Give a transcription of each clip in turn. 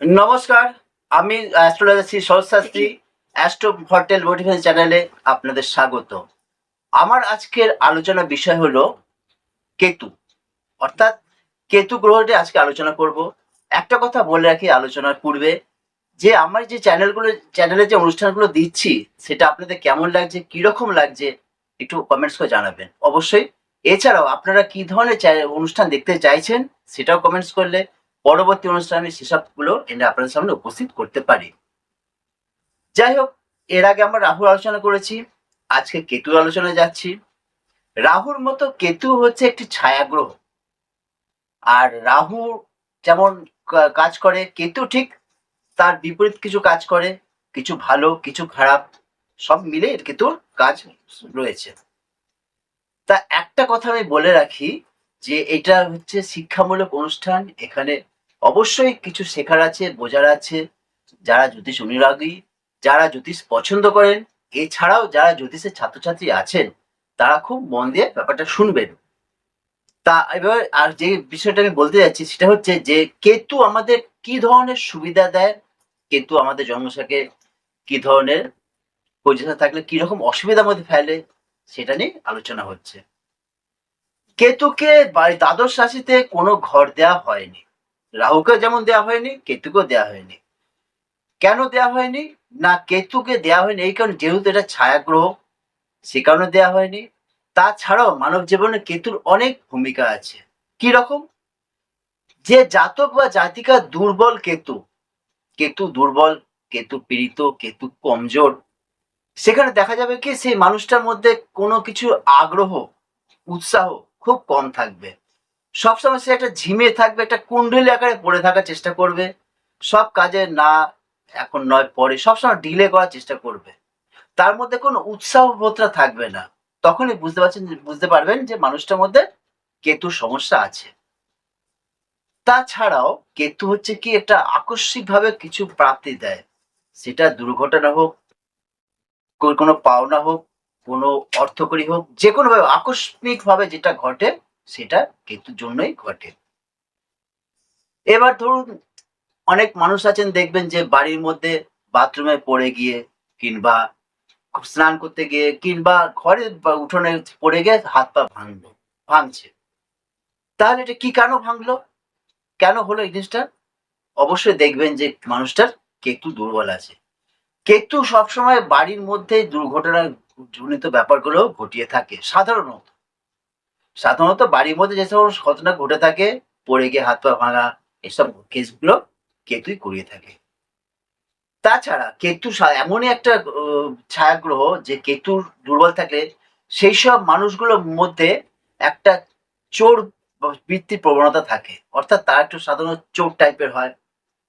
নমস্কার, আমি অ্যাস্ট্রোলজার শ্রী শরৎ Shastri. Astro hotel motivation চ্যানেলে আপনাদের স্বাগত। আমার আজকের আলোচনার বিষয় হলো কেতু, অর্থাৎ কেতু গ্রহটি আজকে আলোচনা করব। একটা কথা বলে রাখি আলোচনার পূর্বে, যে আমার যে চ্যানেলে যে অনুষ্ঠানগুলো দিচ্ছি সেটা আপনাদের কেমন লাগছে, কিরকম লাগছে একটু কমেন্টস করে জানাবেন অবশ্যই। এছাড়াও আপনারা কি ধরনের অনুষ্ঠান দেখতে চাইছেন সেটাও কমেন্টস করলে পরবর্তী অনুষ্ঠানে আমি সেসবগুলো এনে আপনাদের সামনে উপস্থিত করতে পারি। যাই হোক, এর আগে আমরা রাহুর আলোচনা করেছি, আজকে কেতুর আলোচনায় যাচ্ছি। রাহুর মতো কেতু হচ্ছে একটি ছায়াগ্রহ। আর রাহু যেমন কাজ করে, কেতু ঠিক তার বিপরীত কিছু কাজ করে, কিছু ভালো কিছু খারাপ, সব মিলে এর কেতুর কাজ রয়েছে। তা একটা কথা আমি বলে রাখি, যে এটা হচ্ছে শিক্ষামূলক অনুষ্ঠান। এখানে অবশ্যই কিছু শেখার আছে, বোঝার আছে। যারা জ্যোতিষ অনুরাগী, যারা জ্যোতিষ পছন্দ করেন, এছাড়াও যারা জ্যোতিষের ছাত্রছাত্রী আছেন, তারা খুব মন দিয়ে ব্যাপারটা শুনবেন। তা এবার আর যে বিষয়টা আমি বলতে যাচ্ছি সেটা হচ্ছে যে কেতু আমাদের কি ধরনের সুবিধা দেয়, কেতু আমাদের জন্মছকে কি ধরনের পজিশনে থাকলে কি রকম অসুবিধার মধ্যে ফেলে, সেটা নিয়ে আলোচনা হচ্ছে। কেতুকে দ্বাদশ রাশিতে কোনো ঘর দেওয়া হয়নি। রাহুকে যেমন দেওয়া হয়নি, কেতুকেও দেওয়া হয়নি। কেন দেওয়া হয়নি? না, কেতুকে দেওয়া হয়নি এই কারণে যেহেতু এটা ছায়া গ্রহ, সে কারণে দেওয়া হয়নি। তাছাড়াও মানব জীবনে কেতুর অনেক ভূমিকা আছে। কি রকম? যে জাতক বা জাতিকা দুর্বল কেতু, কেতু দুর্বল, কেতু পীড়িত, কেতু কমজোর, সেখানে দেখা যাবে কি সেই মানুষটার মধ্যে কোনো কিছু আগ্রহ, উৎসাহ খুব কম থাকবে। সবসময় সে একটা ঝিমিয়ে থাকবে, একটা কুণ্ডলী আকারে পড়ে থাকার চেষ্টা করবে। সব কাজে না, এখন নয় পরে, সবসময় ডিলে করার চেষ্টা করবে। তার মধ্যে কোনো উৎসাহ বোধটা থাকবে না। তখনই বুঝতে পারবেন যে মানুষটার মধ্যে কেতুর সমস্যা আছে। তাছাড়াও কেতু হচ্ছে কি একটা আকস্মিকভাবে কিছু প্রাপ্তি দেয়। সেটা দুর্ঘটনা হোক, কোনো পাওনা হোক, কোনো অর্থকরী হোক, যেকোনোভাবে আকস্মিকভাবে যেটা ঘটে সেটা কেতুর জন্যই ঘটে। এবার ধরুন, অনেক মানুষ আছেন দেখবেন যে বাড়ির মধ্যে বাথরুমে পড়ে গিয়ে, কিংবা স্নান করতে গিয়ে, কিংবা ঘরের উঠোনে পড়ে গিয়ে হাত পা ভাঙছে। তাহলে এটা কি কেন ভাঙলো, কেন হলো এই জিনিসটা? অবশ্যই দেখবেন যে মানুষটার কেতু দুর্বল আছে। কেতু সবসময় বাড়ির মধ্যে দুর্ঘটনা জনিত ব্যাপারগুলো ঘটিয়ে থাকে। সাধারণত বাড়ির মধ্যে যে সমস্ত ঘটনা ঘটে থাকে, পড়ে গিয়ে হাত পা ভাঙা, এসব কেসগুলো কেতুই করিয়ে থাকে। তাছাড়া কেতু এমনই একটা ছায়াগ্রহ, যে কেতুর দুর্বল থাকলে সেই সব মানুষগুলোর মধ্যে একটা চোর বৃত্তির প্রবণতা থাকে। অর্থাৎ তারা একটু সাধারণত চোর টাইপের হয়,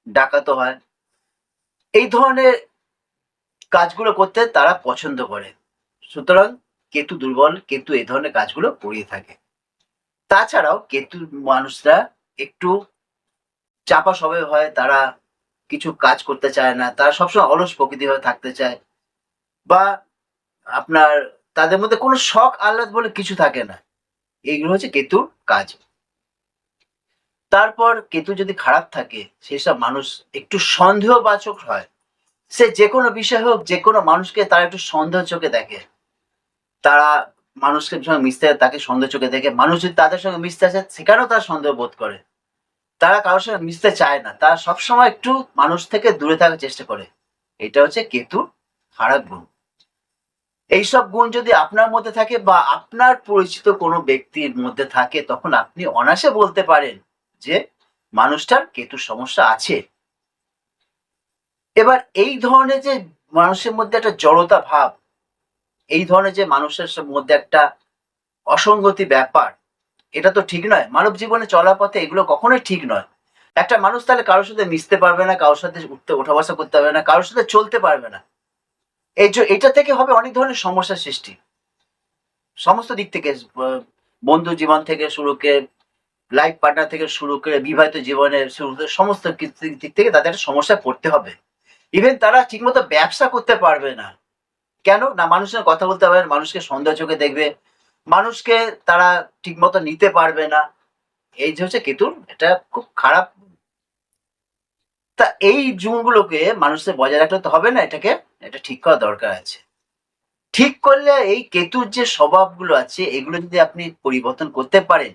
ডাকাতও হয়। এই ধরনের কাজগুলো করতে তারা পছন্দ করে। সুতরাং কেতু দুর্বল, কেতু এই ধরনের কাজগুলো করিয়ে থাকে। তাছাড়াও কেতুর মানুষরা একটু চাপা স্বভাবের হয়, তারা কিছু কাজ করতে চায় না, তারা সবসময় অলস প্রকৃতিভাবে থাকতে চায়, বা আপনার তাদের মধ্যে কোনো শখ আহ্লাদ বলে কিছু থাকে না। এইগুলো হচ্ছে কেতুর কাজ। তারপর কেতু যদি খারাপ থাকে, সেসব মানুষ একটু সন্দেহবাচক হয়। সে যে কোনো বিষয় হোক, যে কোনো মানুষকে তারা একটু সন্দেহ চোখে দেখে। তারা মানুষকে সঙ্গে মিশতে তাকে সন্দেহ চোখে দেখে। মানুষ যদি তাদের সঙ্গে মিশতে আসে, সেখানেও তারা সন্দেহ বোধ করে। তারা কারোর সঙ্গে মিশতে চায় না, তারা সবসময় একটু মানুষ থেকে দূরে থাকার চেষ্টা করে। এটা হচ্ছে কেতুর খারাপ গুণ। এইসব গুণ যদি আপনার মধ্যে থাকে বা আপনার পরিচিত কোনো ব্যক্তির মধ্যে থাকে, তখন আপনি অনায়াসে বলতে পারেন যে মানুষটার কেতুর সমস্যা আছে। এবার এই ধরনের যে মানুষের মধ্যে একটা জড়তা ভাব, এই ধরনের যে মানুষের মধ্যে একটা অসঙ্গতি ব্যাপার, এটা তো ঠিক নয়। মানব জীবনে চলার পথে এগুলো কখনোই ঠিক নয়। একটা মানুষ তাহলে কারোর সাথে মিশতে পারবে না, কারোর সাথে ওঠা বসা করতে পারবে না, কারোর সাথে চলতে পারবে না। এটা থেকে হবে অনেক ধরনের সমস্যার সৃষ্টি। সমস্ত দিক থেকে, বন্ধু জীবন থেকে শুরু করে, লাইফ পার্টনার থেকে শুরু করে, বিবাহিত জীবনের শুরু করে, সমস্ত দিক থেকে তাদের একটা সমস্যায় পড়তে হবে। ইভেন তারা ঠিকমতো ব্যবসা করতে পারবে না। কেন না, মানুষের সঙ্গে কথা বলতে পারবে না, মানুষকে সন্দেহ চোখে দেখবে, মানুষকে তারা ঠিকমতো নিতে পারবে না। এই যে হচ্ছে কেতুর এটা খুব খারাপ। তা এই গুণগুলোকে মানুষের বজায় রাখলে তো হবে না, এটা ঠিক করা দরকার আছে। ঠিক করলে এই কেতুর যে স্বভাবগুলো আছে এগুলো যদি আপনি পরিবর্তন করতে পারেন,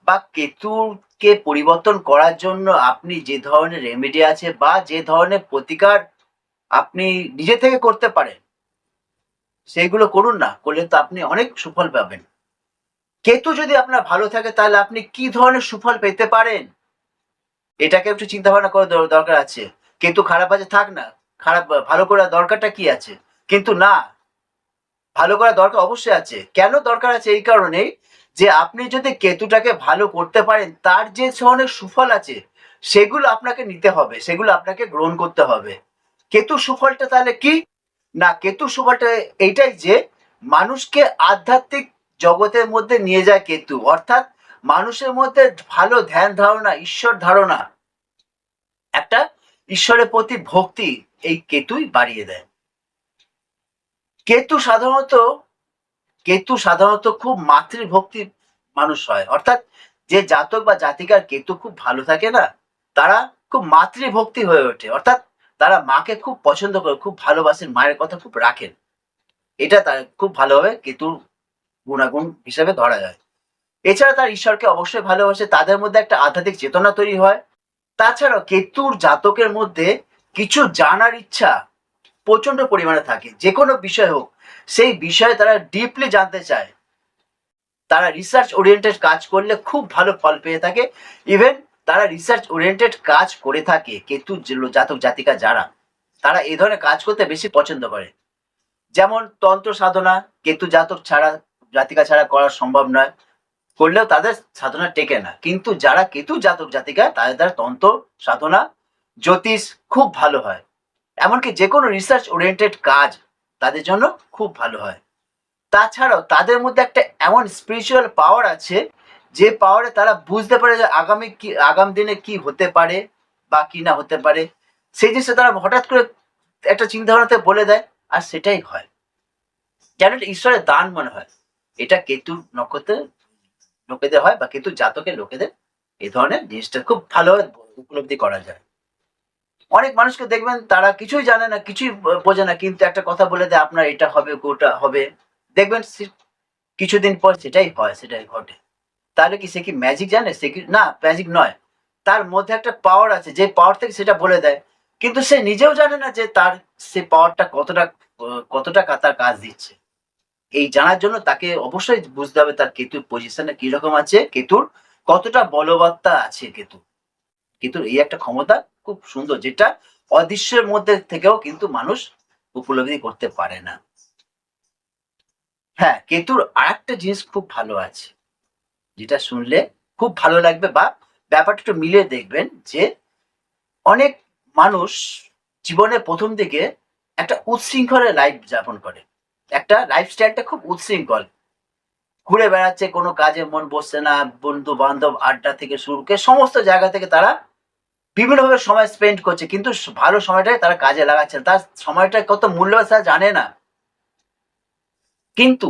বা কেতুকে পরিবর্তন করার জন্য আপনি যে ধরনের রেমেডি আছে বা যে ধরনের প্রতিকার আপনি নিজে থেকে করতে পারেন, সেইগুলো করুন না। করলে তো আপনি অনেক সুফল পাবেন। কেতু যদি আপনার ভালো থাকে তাহলে আপনি কি ধরনের সুফল পেতে পারেন, এটাকে একটু চিন্তা ভাবনা করার দরকার আছে। কেতু খারাপ আছে, থাক না, ভালো করার দরকারটা কি আছে? কিন্তু না, ভালো করার দরকার অবশ্যই আছে। কেন দরকার আছে? এই কারণেই যে আপনি যদি কেতুটাকে ভালো করতে পারেন, তার যে ধরনের সুফল আছে সেগুলো আপনাকে নিতে হবে, সেগুলো আপনাকে গ্রহণ করতে হবে। কেতুর সুফলটা তাহলে কি? না, কেতুর সুফলটা এইটাই যে মানুষকে আধ্যাত্মিক জগতের মধ্যে নিয়ে যায় কেতু। অর্থাৎ মানুষের মধ্যে ভালো ধ্যান ধারণা, ঈশ্বর ধারণা, একটা ঈশ্বরের প্রতি ভক্তি এই কেতুই বাড়িয়ে দেয়। কেতু সাধারণত খুব মাতৃভক্তি মানুষ হয়। অর্থাৎ যে জাতক বা জাতিকার কেতু খুব ভালো থাকে না, তারা খুব মাতৃভক্তি হয়ে ওঠে। অর্থাৎ তারা মাকে খুব পছন্দ করে, খুব ভালোবাসেন, মায়ের কথা খুব রাখেন। এটা তার খুব ভালোভাবে কেতুর গুণাগুণ হিসেবে ধরা যায়। এছাড়া তার ঈশ্বরকে অবশ্যই ভালোবাসে, তাদের মধ্যে একটা আধ্যাত্মিক চেতনা তৈরি হয়। তাছাড়াও কেতুর জাতকের মধ্যে কিছু জানার ইচ্ছা প্রচন্ড পরিমাণে থাকে। যে কোনো বিষয় হোক, সেই বিষয়ে তারা ডিপলি জানতে চায়। তারা রিসার্চ ওরিয়েন্টেড কাজ করলে খুব ভালো ফল পেয়ে থাকে। ইভেন তারা রিসার্চ ওরিয়েন্টেড কাজ করে থাকে। কেতু জাতক জাতিকা যারা, তারা এই ধরনের কাজ করতে বেশি পছন্দ করে। যেমন তন্ত্র সাধনা কেতু জাতক ছাড়া, জাতিকা ছাড়া করা সম্ভব নয়। করলেও তাদের সাধনা টেকে না। কিন্তু যারা কেতু জাতক জাতিকা, তাদের তন্ত্র সাধনা, জ্যোতিষ খুব ভালো হয়। এমনকি যে কোনো রিসার্চ ওরিয়েন্টেড কাজ তাদের জন্য খুব ভালো হয়। তাছাড়াও তাদের মধ্যে একটা এমন স্পিরিচুয়াল পাওয়ার আছে, যে পাওয়ারে তারা বুঝতে পারে যে আগামী দিনে কি হতে পারে বা কি না হতে পারে। সেই জিনিসটা তারা হঠাৎ করে একটা চিন্তা ভাবনাতে বলে দেয়, আর সেটাই হয়। যেন এটা ঈশ্বরের দান মনে হয়। এটা কেতু নক্ষত্রের লোকেদের হয়, বা কেতু জাতকের লোকেদের এই ধরনের জিনিসটা খুব ভালোভাবে উপলব্ধি করা যায়। অনেক মানুষকে দেখবেন তারা কিছুই জানে না, কিছুই বোঝে না, কিন্তু একটা কথা বলে দেয় আপনার এটা হবে, ওটা হবে। দেখবেন কিছুদিন পর সেটাই হয়, সেটাই ঘটে। তাহলে কি সে কি ম্যাজিক জানে? সে কি না, ম্যাজিক নয়। তার মধ্যে একটা পাওয়ার আছে, যে পাওয়ার থেকে সেটা বলে দেয়। কিন্তু সে নিজেও জানে না যে তার সে পাওয়ারটা কতটা তার কাজ দিচ্ছে। এই জানার জন্য তাকে অবশ্যই বুঝতে হবে তার কেতুর পজিশনে কিরকম আছে, কেতুর কতটা বলবত্তা আছে। কেতুর এই একটা ক্ষমতা খুব সুন্দর, যেটা অদৃশ্যের মধ্যে থেকেও কিন্তু মানুষ উপলব্ধি করতে পারে না। হ্যাঁ, কেতুর আরেকটা জিনিস খুব ভালো আছে, যেটা শুনলে খুব ভালো লাগবে, বা ব্যাপারটা একটু মিলিয়ে দেখবেন যে অনেক মানুষ জীবনের প্রথম দিকে একটা উচ্ছৃঙ্খলের লাইফ যাপন করে। একটা লাইফস্টাইলটা খুব উচ্ছৃঙ্খল। ঘুরে বেড়াচ্ছে, কোনো কাজে মন বসছে না, বন্ধু বান্ধব আড্ডা থেকে শুরু করে সমস্ত জায়গা থেকে তারা বিভিন্নভাবে সময় স্পেন্ড করছে, কিন্তু ভালো সময়টাই তারা কাজে লাগাচ্ছে। তার সময়টা কত মূল্যবান তারা জানে না। কিন্তু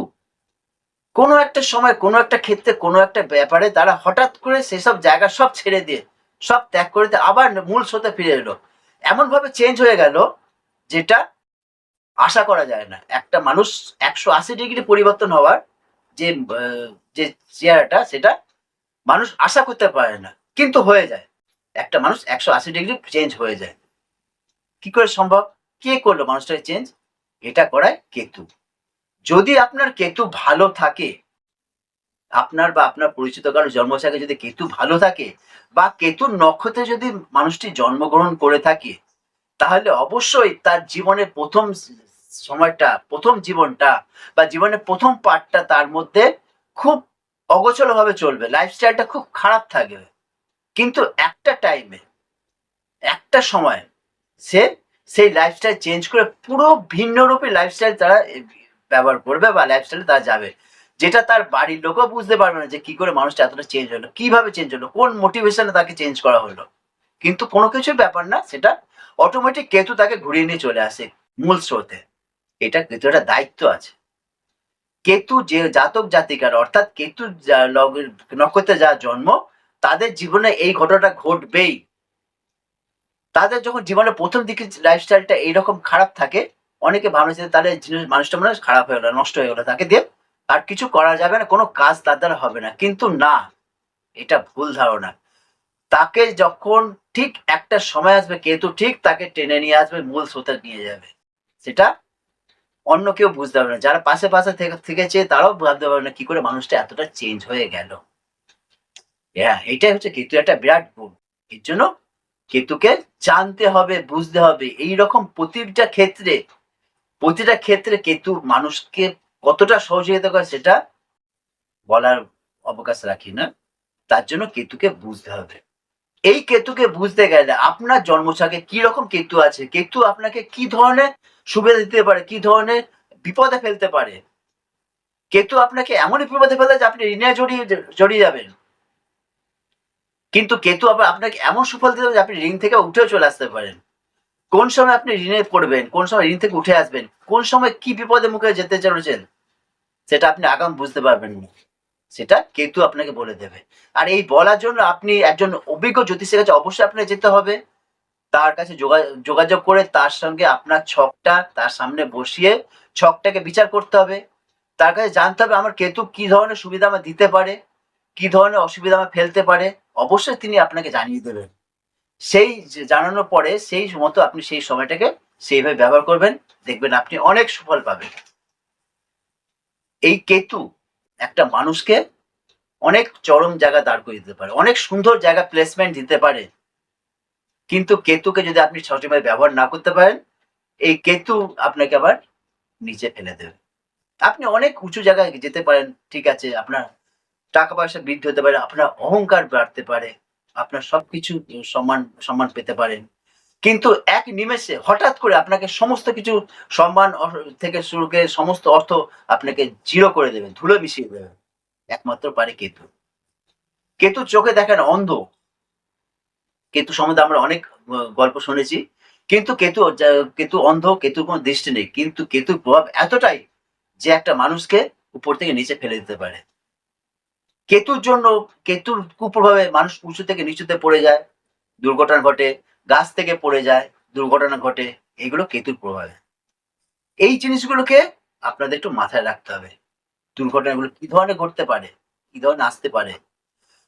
কোনো একটা সময়, কোনো একটা ক্ষেত্রে, কোনো একটা ব্যাপারে তারা হঠাৎ করে সেসব জায়গা সব ছেড়ে দিয়ে, সব ত্যাগ করে দিয়ে আবার মূল স্রোতে ফিরে এলো। এমনভাবে চেঞ্জ হয়ে গেল, যেটা আশা করা যায় না। একটা মানুষ 180 ডিগ্রি পরিবর্তন হওয়ার যে যে চেহারাটা, সেটা মানুষ আশা করতে পারে না, কিন্তু হয়ে যায়। একটা মানুষ 180 ডিগ্রি চেঞ্জ হয়ে যায়। কি করে সম্ভব? কে করলো মানুষটাকে চেঞ্জ? এটা করায় কেতু। যদি আপনার কেতু ভালো থাকে, আপনার বা আপনার পরিচিত কারো জন্মছকে যদি কেতু ভালো থাকে, বা কেতুর নক্ষত্রে যদি মানুষটি জন্মগ্রহণ করে থাকে, তাহলে অবশ্যই তার জীবনের প্রথম সময়টা, প্রথম জীবনটা, বা জীবনের প্রথম পার্টটা তার মধ্যে খুব অগোছলভাবে চলবে। লাইফস্টাইলটা খুব খারাপ থাকবে। কিন্তু একটা টাইমে, একটা সময় সে সেই লাইফস্টাইল চেঞ্জ করে পুরো ভিন্নরূপী লাইফস্টাইল তারা ব্যবহার করবে, বা লাইফস্টাইলে তারা যাবে, যেটা তার বাড়ির লোকও বুঝতে পারবে না যে কি করে মানুষটা এতটা চেঞ্জ হলো, কিভাবে চেঞ্জ হলো, কোন মোটিভেশনে তাকে চেঞ্জ করা হলো। কিন্তু কোনো কিছু ব্যাপার না, সেটা অটোমেটিক কেতু তাকে ঘুরিয়ে নিয়ে চলে আসে মূল স্রোতে। এটা কেতু একটা দায়িত্ব আছে। কেতু যে জাতক জাতিকার, অর্থাৎ কেতু নক্ষত্রে যার জন্ম, তাদের জীবনে এই ঘটনাটা ঘটবেই। তাদের যখন জীবনের প্রথম দিকে লাইফস্টাইলটা এইরকম খারাপ থাকে, অনেকে ভাবছে তাহলে মানুষটা মনে হয় খারাপ হয়ে গেল, নষ্ট হয়ে গেল, তাকে দিয়ে আর কিছু করা যাবে না, কোনো কাজ তার দ্বারা হবে না। কিন্তু না, এটা ভুল ধারণা। তাকে যখন ঠিক একটা সময় আসবে, কেতু ঠিক তাকে টেনে নিয়ে আসবে, মূল স্রোতে নিয়ে যাবে। সেটা অন্য কেউ বুঝতে পারবে না। যারা পাশে পাশে থেকেছে তারাও ভাবতে পারবে না কি করে মানুষটা এতটা চেঞ্জ হয়ে গেল। হ্যাঁ, এটাই হচ্ছে কেতু একটা বিরাট গুণ। এর জন্য কেতুকে জানতে হবে, বুঝতে হবে। এইরকম প্রতিটা ক্ষেত্রে কেতু মানুষকে কতটা সহযোগিতা করে সেটা বলার অবকাশ রাখি না। তার জন্য কেতুকে বুঝতে হবে। এই কেতুকে বুঝতে গেলে আপনার জন্মছকে কি রকম কেতু আছে, কেতু আপনাকে কি ধরনের সুবিধা দিতে পারে, কি ধরনের বিপদে ফেলতে পারে। কেতু আপনাকে এমনই বিপদে ফেলে যে আপনি ঋণে জড়িয়ে যাবেন। কিন্তু কেতু আবার আপনাকে এমন সুফল দিতে পারে যে আপনি ঋণ থেকে উঠেও চলে আসতে পারেন। কোন সময় আপনি ঋণে পড়বেন, কোন সময় ঋণ থেকে উঠে আসবেন, কোন সময় কি বিপদের মুখে যেতে চলেছেন, সেটা আপনি আগাম বুঝতে পারবেন না। সেটা কেতু আপনাকে বলে দেবে। আর এই বলার জন্য আপনি একজন অভিজ্ঞ জ্যোতিষের কাছে অবশ্যই আপনাকে যেতে হবে। তার কাছে যোগাযোগ করে তার সঙ্গে আপনার ছকটা তার সামনে বসিয়ে ছকটাকে বিচার করতে হবে। তার কাছে জানতে হবে আমার কেতু কি ধরনের সুবিধা আমার দিতে পারে, কি ধরনের অসুবিধা আমার ফেলতে পারে। অবশ্যই তিনি আপনাকে জানিয়ে দেবেন। সেই জানানোর পরে সেই মতো আপনি সেই সময়টাকে সেইভাবে ব্যবহার করবেন, দেখবেন আপনি অনেক সুফল পাবেন। এই কেতু একটা মানুষকে অনেক চরম জায়গা দাঁড় করিয়ে দিতে পারে, অনেক সুন্দর জায়গা প্লেসমেন্ট দিতে পারে। কিন্তু কেতুকে যদি আপনি সঠিকভাবে ব্যবহার না করতে পারেন, এই কেতু আপনাকে আবার নিচে ফেলে দেবে। আপনি অনেক উঁচু জায়গায় যেতে পারেন, ঠিক আছে, আপনার টাকা পয়সা বৃদ্ধি হতে পারে, আপনার অহংকার বাড়তে পারে, আপনার সবকিছু সম্মান পেতে পারেন। কিন্তু এক নিমেষে হঠাৎ করে আপনাকে সমস্ত কিছু সম্মান থেকে শুরু করে সমস্ত অর্থ আপনাকে জিরো করে দেবে, ধুলো মিশিয়ে দেবে। একমাত্র পারে কেতু। কেতু চোখে দেখেন অন্ধ। কেতু সম্বন্ধে আমরা অনেক গল্প শুনেছি। কিন্তু কেতু অন্ধ, কেতুর কোনো দৃষ্টি নেই। কিন্তু কেতুর প্রভাব এতটাই যে একটা মানুষকে উপর থেকে নিচে ফেলে দিতে পারে। কেতুর জন্য কেতুর কুপ্রভাবে মানুষ উঁচু থেকে নিচুতে পড়ে যায়, দুর্ঘটনা ঘটে, গাছ থেকে পড়ে যায়, দুর্ঘটনা ঘটে। এগুলো কেতুর প্রভাবে। এই জিনিসগুলোকে আপনাদের একটু মাথায় রাখতে হবে। দুর্ঘটনাগুলো কি ধরনের ঘটতে পারে, কি ধরনের আসতে পারে।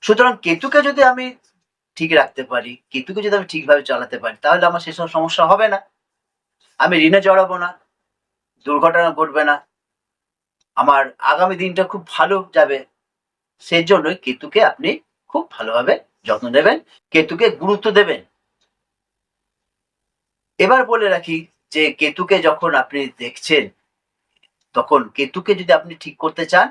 সুতরাং কেতুকে যদি আমি ঠিক রাখতে পারি, কেতুকে যদি আমি ঠিকভাবে চালাতে পারি, তাহলে আমার সেসব সমস্যা হবে না। আমি ঋণে জড়াবো না, দুর্ঘটনা ঘটবে না, আমার আগামী দিনটা খুব ভালো যাবে। সেই জন্যই কেতুকে আপনি খুব ভালোভাবে যত্ন নেবেন, কেতুকে গুরুত্ব দেবেন। এবার বলে রাখি যে কেতুকে যখন আপনি দেখছেন, তখন কেতুকে যদি আপনি ঠিক করতে চান,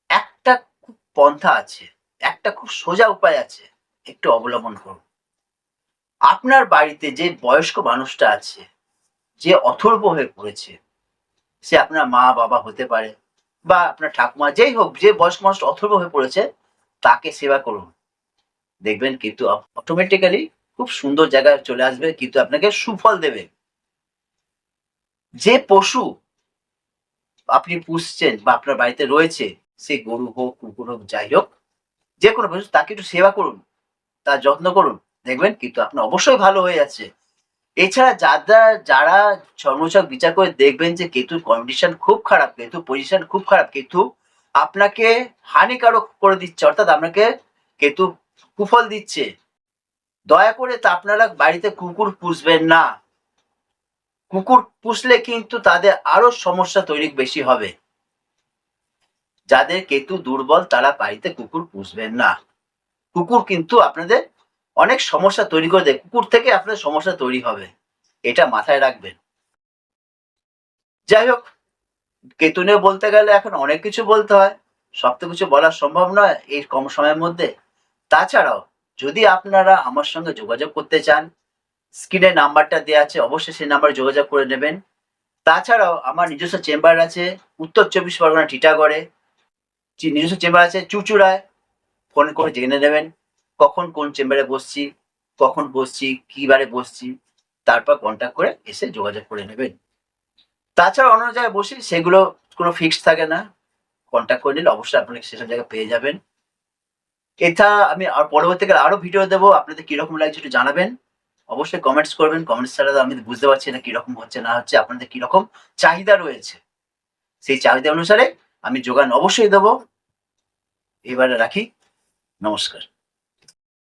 একটা খুব পন্থা আছে, একটা খুব সোজা উপায় আছে, একটু অবলম্বন করুন। আপনার বাড়িতে যে বয়স্ক মানুষটা আছে, যে অথর্ব হয়ে পড়েছে, সে আপনার মা বাবা হতে পারে বা আপনার ঠাকুমা, যেই হোক, যে বয়স্ক মানুষ অথর্ব হয়ে পড়েছে তাকে সেবা করুন। দেখবেন কিন্তু অটোমেটিক্যালি খুব সুন্দর জায়গায় চলে আসবে, কিন্তু আপনাকে সুফল দেবে। যে পশু আপনি পুষছেন বা আপনার বাড়িতে রয়েছে, সে গরু হোক, কুকুর হোক, যাই হোক, যে কোনো পশু, তাকে একটু সেবা করুন, তার যত্ন করুন। দেখবেন কিন্তু আপনার অবশ্যই ভালো হয়ে যাচ্ছে। এছাড়া যারা জন্মছক বিচার করে দেখবেন যে কেতুর কন্ডিশন খুব খারাপ, কেতুর পজিশন খুব খারাপ, কেতু আপনাকে হানিকারক করে দিচ্ছে, অর্থাৎ আপনাকে কেতু কুফল দিচ্ছে, দয়া করে তা আপনারা বাড়িতে কুকুর পুষবেন না। কুকুর পুষলে কিন্তু তাদের আরো সমস্যা তৈরি বেশি হবে। যাদের কেতু দুর্বল তারা বাড়িতে কুকুর পুষবেন না। কুকুর কিন্তু আপনাদের অনেক সমস্যা তৈরি করে দেয়, কুকুর থেকে আপনাদের সমস্যা তৈরি হবে, এটা মাথায় রাখবেন। যাই হোক, কেতু নিয়ে বলতে গেলে এখন অনেক কিছু বলতে হয়, সব তো কিছু বলা সম্ভব নয় এই কম সময়ের মধ্যে। তাছাড়াও যদি আপনারা আমার সঙ্গে যোগাযোগ করতে চান, স্ক্রিনে নাম্বারটা দেওয়া আছে, অবশ্যই সেই নাম্বারে যোগাযোগ করে নেবেন। তাছাড়াও আমার নিজস্ব চেম্বার আছে উত্তর 24 পরগনা টিটাগড়ে, নিজস্ব চেম্বার আছে চুঁচুড়ায়। ফোন করে জেনে নেবেন কখন কোন চেম্বারে বসছি, কখন বসছি, কি বারে বসছি, তারপর কন্ট্যাক্ট করে এসে যোগাযোগ করে নেবেন। তাছাড়া অন্য জায়গায় বসি, সেগুলো কোনো ফিক্সড থাকে না, কন্ট্যাক্ট করে নিলে অবশ্যই আপনাকে সেসব জায়গায় পেয়ে যাবেন। এটা আমি আর পরবর্তীকালে আরো ভিডিও দেবো, আপনাদের কিরকম লাগছে একটু জানাবেন। অবশ্যই কমেন্টস করবেন। কমেন্টস ছাড়া তো আমি বুঝতে পারছি না কিরকম হচ্ছে না হচ্ছে, আপনাদের কিরকম চাহিদা রয়েছে। সেই চাহিদা অনুসারে আমি যোগান অবশ্যই দেবো। এবারে রাখি। নমস্কার।